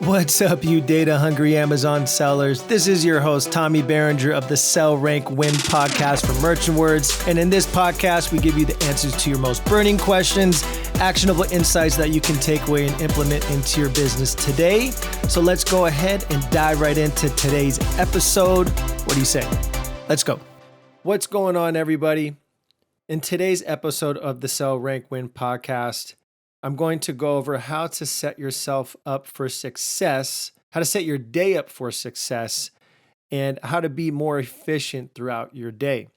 What's up, you data hungry Amazon sellers? This is your host, Tommy Berenger of the Sell, Rank, Win podcast from Merchant Words. And in this podcast, we give you the answers to your most burning questions, actionable insights that you can take away and implement into your business today. So let's go ahead and dive right into today's episode. What do you say? Let's go. What's going on, everybody? In today's episode of the Sell, Rank, Win podcast, I'm going to go over how to set yourself up for success, how to set your day up for success, and how to be more efficient throughout your day.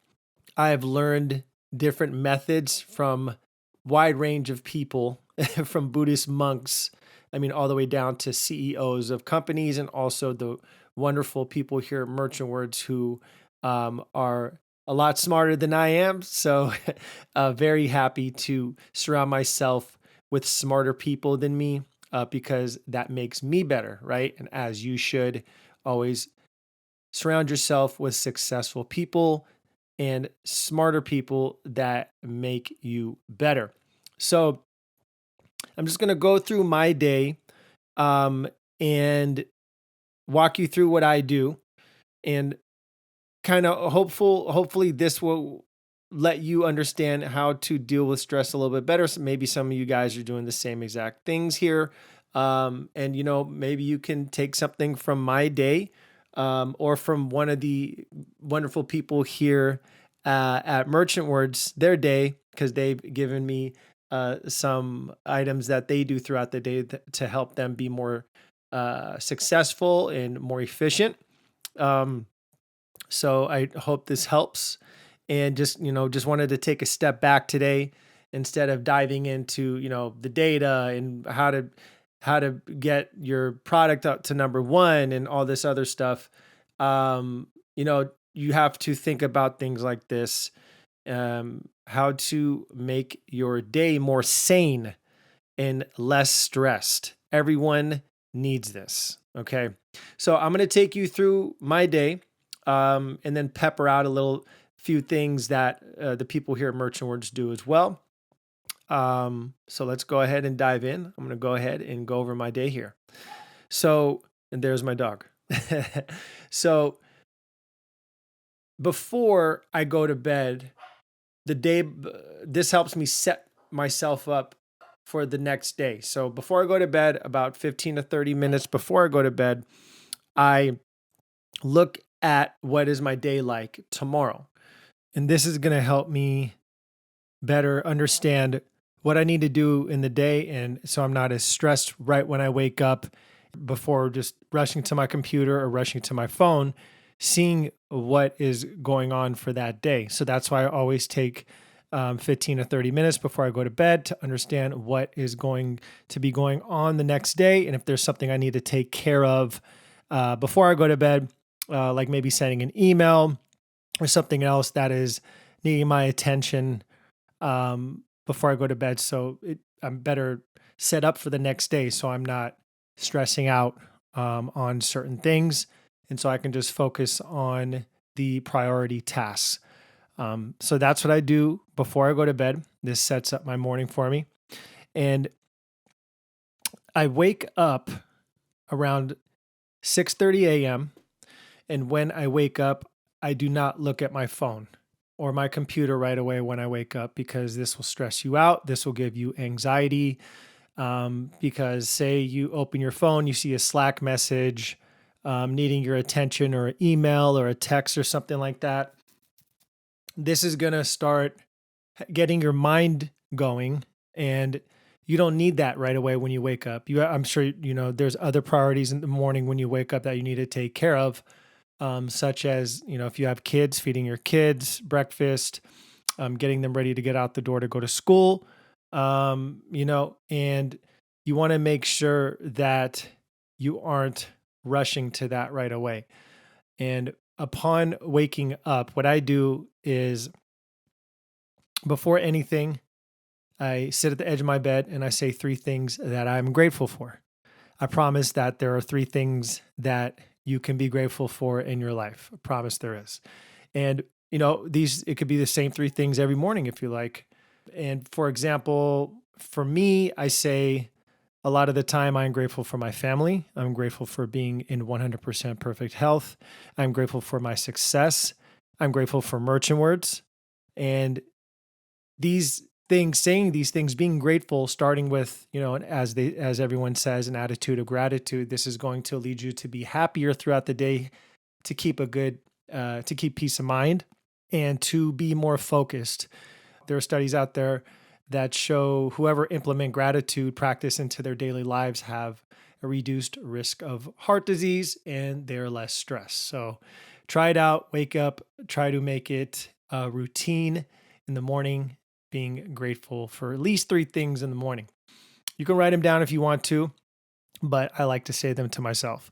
I have learned different methods from a wide range of people, from Buddhist monks, all the way down to CEOs of companies, and also the wonderful people here at Merchant Words who are a lot smarter than I am. So very happy to surround myself with smarter people than me, because that makes me better, right? And as you should, always surround yourself with successful people and smarter people that make you better. So I'm just going to go through my day and walk you through what I do, and kind of hopefully this will let you understand how to deal with stress a little bit better. So maybe some of you guys are doing the same exact things here. And maybe you can take something from my day, or from one of the wonderful people here at Merchant Words, their day, because they've given me some items that they do throughout the day to help them be more successful and more efficient. So I hope this helps. And just wanted to take a step back today instead of diving into, the data and how to get your product up to number one and all this other stuff. You have to think about things like this, how to make your day more sane and less stressed. Everyone needs this. Okay. So I'm going to take you through my day, and then pepper out a few things that the people here at Merchant Words do as well. So let's go ahead and dive in. I'm going to go ahead and go over my day here. So, and there's my dog. So before I go to bed, this helps me set myself up for the next day. So before I go to bed, about 15 to 30 minutes before I go to bed, I look at what is my day like tomorrow. And this is going to help me better understand what I need to do in the day. And so I'm not as stressed right when I wake up, before just rushing to my computer or rushing to my phone, seeing what is going on for that day. So that's why I always take 15 to 30 minutes before I go to bed to understand what is going to be going on the next day. And if there's something I need to take care of before I go to bed, like maybe sending an email or something else that is needing my attention before I go to bed. So I'm better set up for the next day, so I'm not stressing out on certain things. And so I can just focus on the priority tasks. So that's what I do before I go to bed. This sets up my morning for me. And I wake up around 6:30 a.m. And when I wake up, I do not look at my phone or my computer right away when I wake up, because this will stress you out. This will give you anxiety, because say you open your phone, you see a Slack message needing your attention, or an email or a text or something like that. This is going to start getting your mind going, and you don't need that right away when you wake up. I'm sure there's other priorities in the morning when you wake up that you need to take care of. Such as, if you have kids, feeding your kids breakfast, getting them ready to get out the door to go to school, and you want to make sure that you aren't rushing to that right away. And upon waking up, what I do is, before anything, I sit at the edge of my bed and I say 3 things that I'm grateful for. I promise that there are 3 things that you can be grateful for in your life. I promise there is. And, it could be the same 3 things every morning if you like. And for example, for me, I say A lot of the time, I'm grateful for my family. I'm grateful for being in 100% perfect health. I'm grateful for my success. I'm grateful for merchant words. And these things, saying these things, being grateful, starting with, as everyone says, an attitude of gratitude, this is going to lead you to be happier throughout the day, to keep to keep peace of mind, and to be more focused. There are studies out there that show whoever implement gratitude practice into their daily lives have a reduced risk of heart disease and they're less stressed. So try it out, wake up, try to make it a routine in the morning, being grateful for at least 3 things in the morning. You can write them down if you want to, but I like to say them to myself.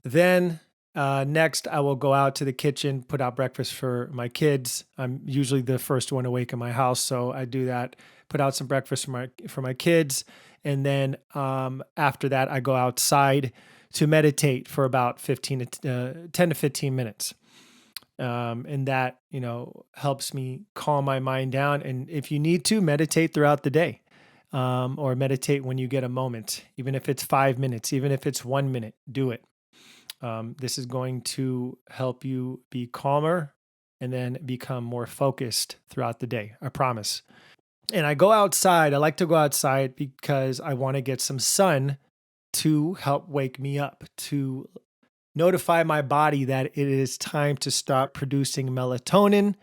Then next, I will go out to the kitchen, put out breakfast for my kids. I'm usually the first one awake in my house, so I do that. Put out some breakfast for my kids, and then after that, I go outside to meditate for about 10 to 15 minutes. And that helps me calm my mind down. And if you need to, meditate throughout the day, or meditate when you get a moment, even if it's 5 minutes, even if it's 1 minute, do it. This is going to help you be calmer and then become more focused throughout the day. I promise. And I go outside. I like to go outside because I want to get some sun to help wake me up, to notify my body that it is time to stop producing melatonin.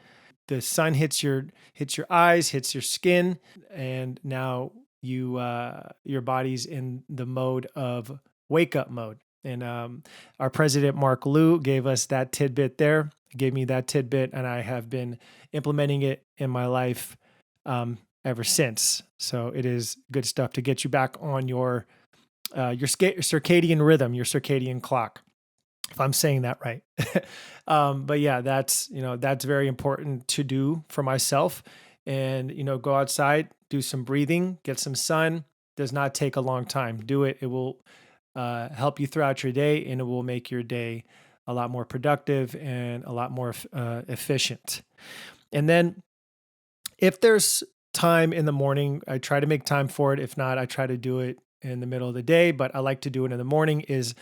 The sun hits your eyes, hits your skin, and now your body's in the mode of wake up mode. And our president, Mark Liu, gave us that tidbit there, gave me that tidbit, and I have been implementing it in my life ever since. So it is good stuff to get you back on your circadian rhythm, your circadian clock, if I'm saying that right. But yeah, that's very important to do for myself. And, go outside, do some breathing, get some sun. Does not take a long time. Do it. It will help you throughout your day, and it will make your day a lot more productive and a lot more efficient. And then if there's time in the morning, I try to make time for it. If not, I try to do it in the middle of the day, but I like to do it in the morning, is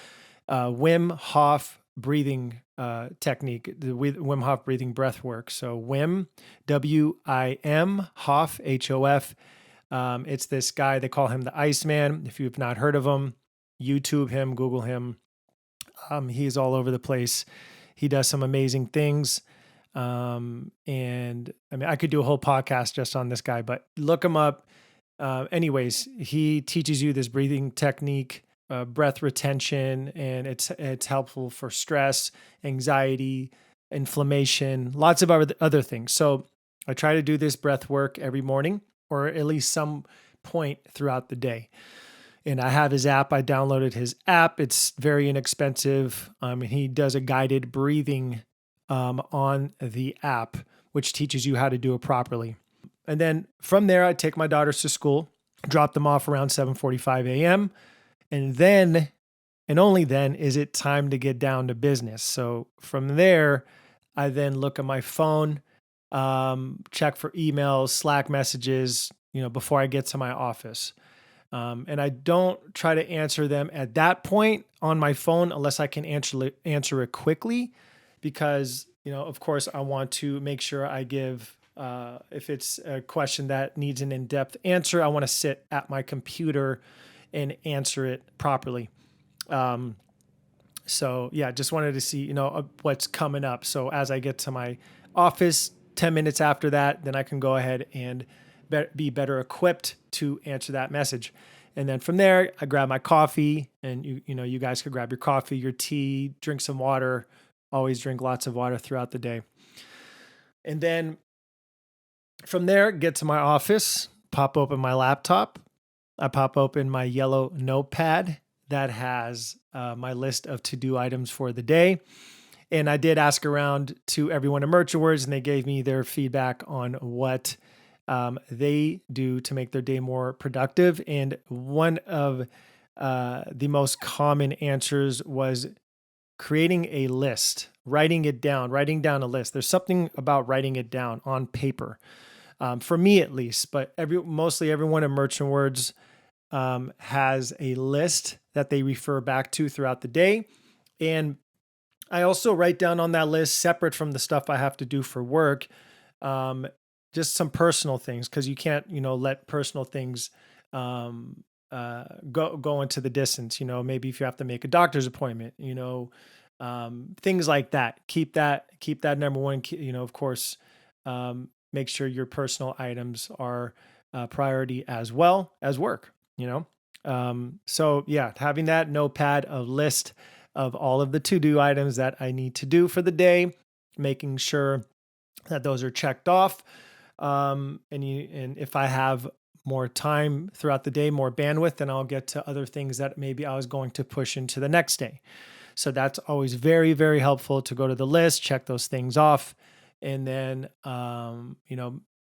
Wim Hof breathing technique, the Wim Hof breathing breath work. So Wim, W-I-M, Hof, H-O-F. It's this guy, they call him the Iceman. If you've not heard of him, YouTube him, Google him. He's all over the place. He does some amazing things. And I mean, I could do a whole podcast just on this guy, but look him up. Anyways, he teaches you this breathing technique, breath retention, and it's helpful for stress, anxiety, inflammation, lots of other things. So I try to do this breath work every morning, or at least some point throughout the day. And I have his app. I downloaded his app. It's very inexpensive. And he does a guided breathing on the app, which teaches you how to do it properly. And then from there, I take my daughters to school, drop them off around 7:45 a.m. And then, and only then, is it time to get down to business. So from there, I then look at my phone, check for emails, Slack messages, before I get to my office. And I don't try to answer them at that point on my phone unless I can answer it quickly, because, of course, I want to make sure I give, if it's a question that needs an in-depth answer, I want to sit at my computer and answer it properly. So yeah, just wanted to see, what's coming up. So as I get to my office 10 minutes after that, then I can go ahead and be better equipped to answer that message. And then from there, I grab my coffee, and you guys could grab your coffee, your tea, drink some water. Always drink lots of water throughout the day. And then from there, get to my office, pop open my laptop. I pop open my yellow notepad that has my list of to-do items for the day. And I did ask around to everyone at Merchant Words, and they gave me their feedback on what they do to make their day more productive. And one of the most common answers was creating a list, writing down a list. There's something about writing it down on paper, for me at least, but mostly everyone at Merchant Words has a list that they refer back to throughout the day. And I also write down on that list, separate from the stuff I have to do for work, um, just some personal things, because you can't, let personal things um, go into the distance. Maybe if you have to make a doctor's appointment, things like that. Keep that number one. Of course, make sure your personal items are priority as well as work. So yeah, having that notepad, a list of all of the to-do items that I need to do for the day, making sure that those are checked off. And if I have more time throughout the day, more bandwidth, then I'll get to other things that maybe I was going to push into the next day. So that's always very, very helpful to go to the list, check those things off, and then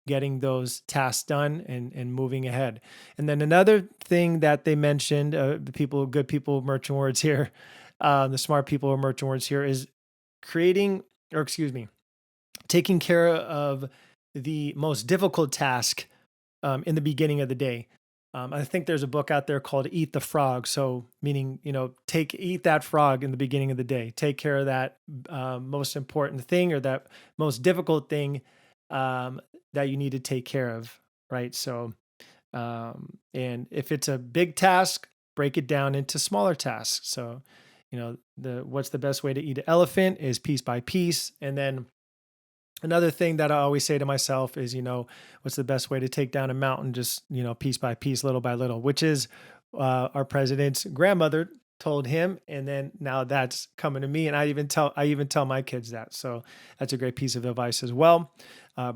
getting those tasks done and moving ahead. And then another thing that they mentioned, good people, Merchant Words here, the smart people of Merchant Words here, is taking care of the most difficult task in the beginning of the day. I think there's a book out there called Eat the Frog. So meaning, eat that frog in the beginning of the day. Take care of that most important thing, or that most difficult thing that you need to take care of. Right. So, and if it's a big task, break it down into smaller tasks. So, what's the best way to eat an elephant is piece by piece. And then another thing that I always say to myself is, what's the best way to take down a mountain? Just, piece by piece, little by little, which is our president's grandmother told him. And then now that's coming to me. And I even tell my kids that. So that's a great piece of advice as well.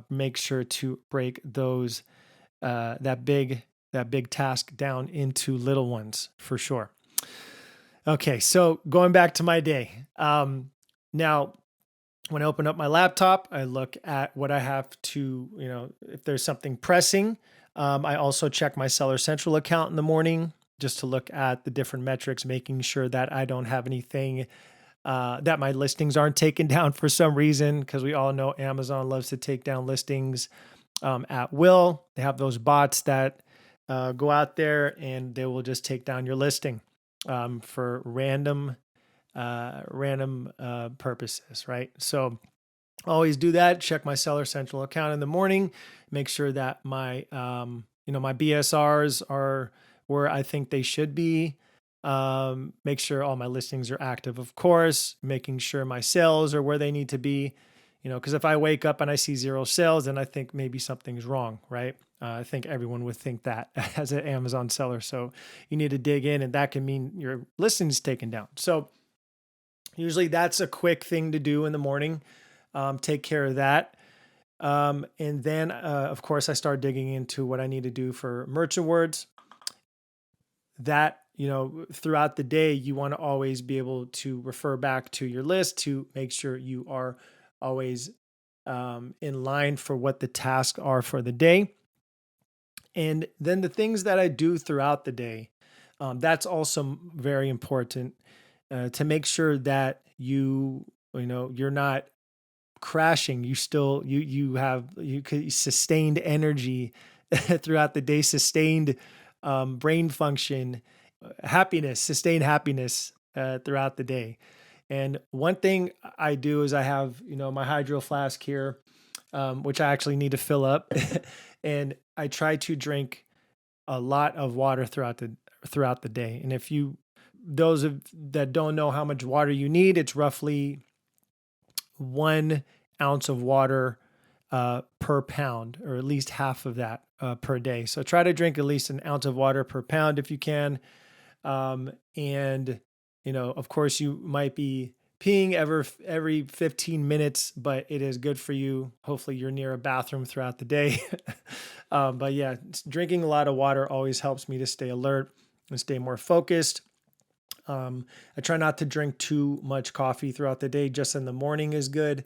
Make sure to break that big task down into little ones for sure. Okay. So going back to my day, now, when I open up my laptop, I look at what I have to, if there's something pressing. I also check my Seller Central account in the morning just to look at the different metrics, making sure that I don't have anything, that my listings aren't taken down for some reason, because we all know Amazon loves to take down listings at will. They have those bots that go out there and they will just take down your listing for random purposes, right? So always do that. Check my Seller Central account in the morning. Make sure that my my BSRs are where I think they should be. Make sure all my listings are active, of course. Making sure my sales are where they need to be. Because if I wake up and I see 0 sales, then I think maybe something's wrong, right? I think everyone would think that as an Amazon seller. So you need to dig in, and that can mean your listing's taken down. So usually that's a quick thing to do in the morning. Take care of that. And then, of course, I start digging into what I need to do for Merchant Words. That, throughout the day, you want to always be able to refer back to your list to make sure you are always in line for what the tasks are for the day. And then the things that I do throughout the day, that's also very important. To make sure that you're not crashing. You have sustained energy throughout the day, sustained brain function, sustained happiness throughout the day. And one thing I do is I have my hydro flask here, which I actually need to fill up, and I try to drink a lot of water throughout the day. And if those that don't know how much water you need, it's roughly 1 ounce of water per pound, or at least half of that per day. So try to drink at least 1 ounce of water per pound if you can. And of course, you might be peeing every 15 minutes, but it is good for you. Hopefully you're near a bathroom throughout the day. But yeah, drinking a lot of water always helps me to stay alert and stay more focused. I try not to drink too much coffee throughout the day. Just in the morning is good.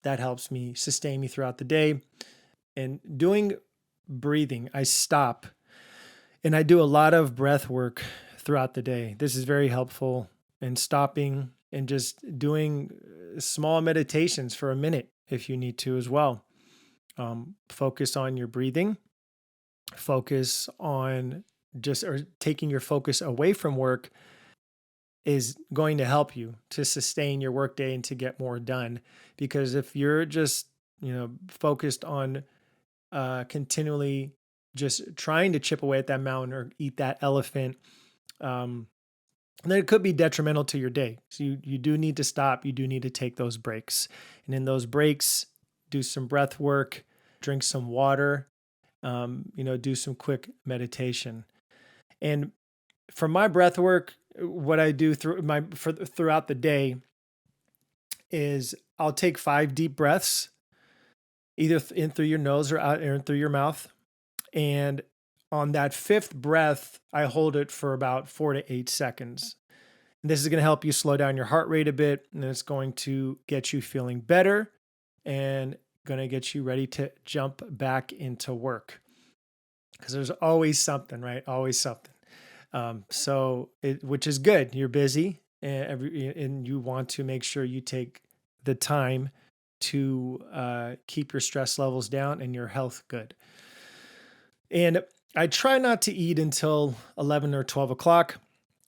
That helps me sustain me throughout the day. And doing breathing, I stop and I do a lot of breath work throughout the day. This is very helpful in stopping and just doing small meditations for a minute if you need to as well. Focus on your breathing. Focus on just or taking your focus away from work is going to help you to sustain your workday and to get more done. Because if you're just, focused on continually just trying to chip away at that mountain or eat that elephant, um, then it could be detrimental to your day. So you do need to stop. You do need to take those breaks. And in those breaks, do some breath work, drink some water, do some quick meditation. And for my breath work, what I do throughout the day is I'll take 5 deep breaths, either in through your nose or out or through your mouth. And on that 5th breath, I hold it for about 4 to 8 seconds. And this is going to help you slow down your heart rate a bit, and it's going to get you feeling better and going to get you ready to jump back into work. Because there's always something, right? Always something. Which is good. You're busy, and you want to make sure you take the time to keep your stress levels down and your health good. And I try not to eat until 11 or 12 o'clock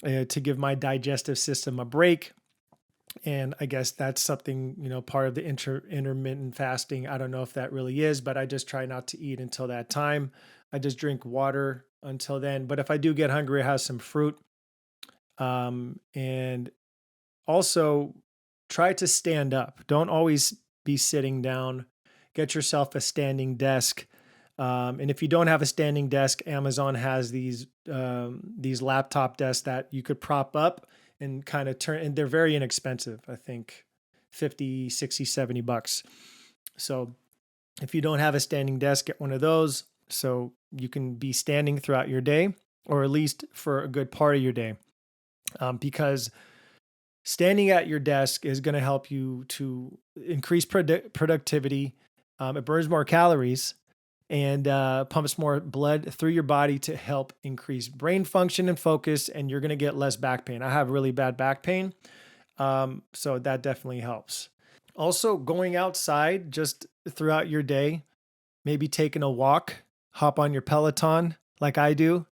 to give my digestive system a break. And I guess that's something, part of the intermittent fasting. I don't know if that really is, but I just try not to eat until that time. I just drink water until then. But if I do get hungry, I have some fruit. And also try to stand up. Don't always be sitting down. Get yourself a standing desk. And if you don't have a standing desk, Amazon has these laptop desks that you could prop up and kind of turn, and they're very inexpensive. I think 50, 60, 70 bucks. So if you don't have a standing desk, get one of those so you can be standing throughout your day, or at least for a good part of your day. Because standing at your desk is going to help you to increase productivity. It burns more calories and pumps more blood through your body to help increase brain function and focus, and you're going to get less back pain. I have really bad back pain, so that definitely helps. Also, going outside just throughout your day, maybe taking a walk, hop on your Peloton like I do.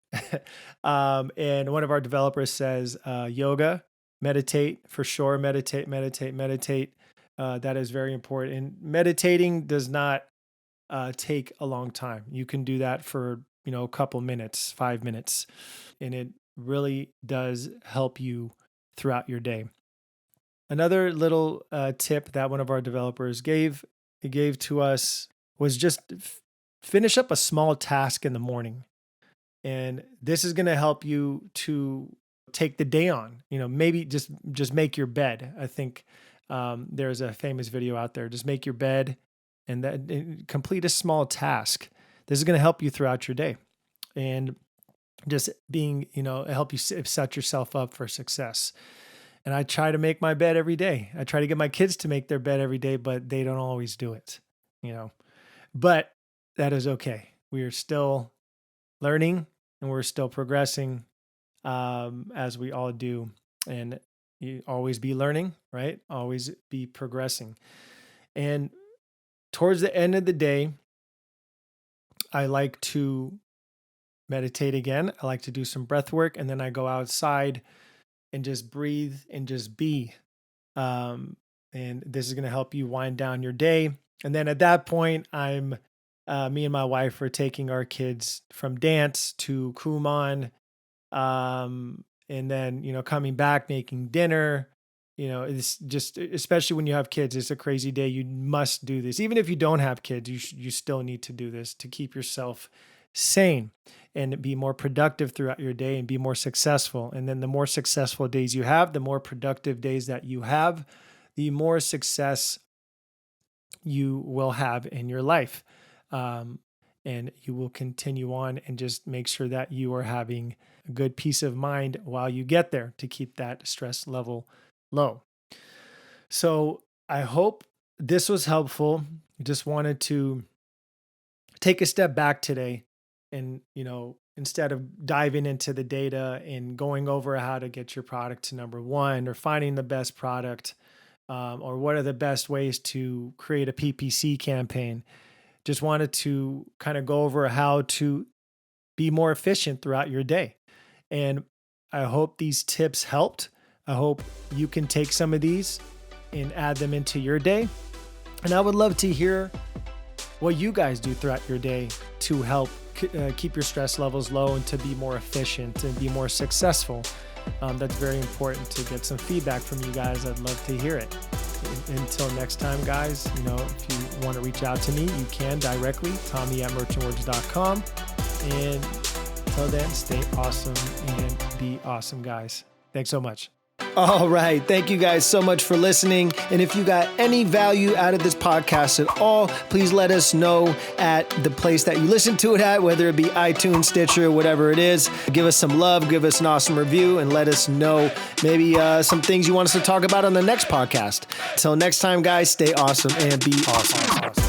And one of our developers says yoga, meditate for sure. Meditate. That is very important. And meditating does not take a long time. You can do that for, a couple minutes, 5 minutes, and it really does help you throughout your day. Another little tip that one of our developers gave to us was just finish up a small task in the morning. And this is going to help you to take the day on, maybe just make your bed. I think there's a famous video out there, just make your bed and complete a small task. This is going to help you throughout your day and just being, help you set yourself up for success. And I try to make my bed every day. I try to get my kids to make their bed every day, but they don't always do it, but that is okay. We are still learning and we're still progressing, as we all do. And you always be learning, right? Always be progressing. And towards the end of the day, I like to meditate again. I like to do some breath work, and then I go outside and just breathe and just be. And this is going to help you wind down your day. And then at that point, me and my wife are taking our kids from dance to Kumon. And then, coming back, making dinner. It's just, especially when you have kids, it's a crazy day. You must do this. Even if you don't have kids, you still need to do this to keep yourself sane and be more productive throughout your day and be more successful. And then the more successful days you have, the more productive days that you have, the more success you will have in your life. And you will continue on and just make sure that you are having a good peace of mind while you get there to keep that stress level low. So I hope this was helpful. I just wanted to take a step back today and, instead of diving into the data and going over how to get your product to number one or finding the best product, or what are the best ways to create a PPC campaign, just wanted to kind of go over how to be more efficient throughout your day. And I hope these tips helped. I hope you can take some of these and add them into your day. And I would love to hear what you guys do throughout your day to help keep your stress levels low and to be more efficient and be more successful. That's very important to get some feedback from you guys. I'd love to hear it. Until next time, guys, if you want to reach out to me, you can directly, Tommy@merchantwords.com. And until then, stay awesome and be awesome, guys. Thanks so much. All right. Thank you guys so much for listening. And if you got any value out of this podcast at all, please let us know at the place that you listen to it at, whether it be iTunes, Stitcher, whatever it is. Give us some love, give us an awesome review, and let us know maybe some things you want us to talk about on the next podcast. Until next time, guys, stay awesome and be awesome.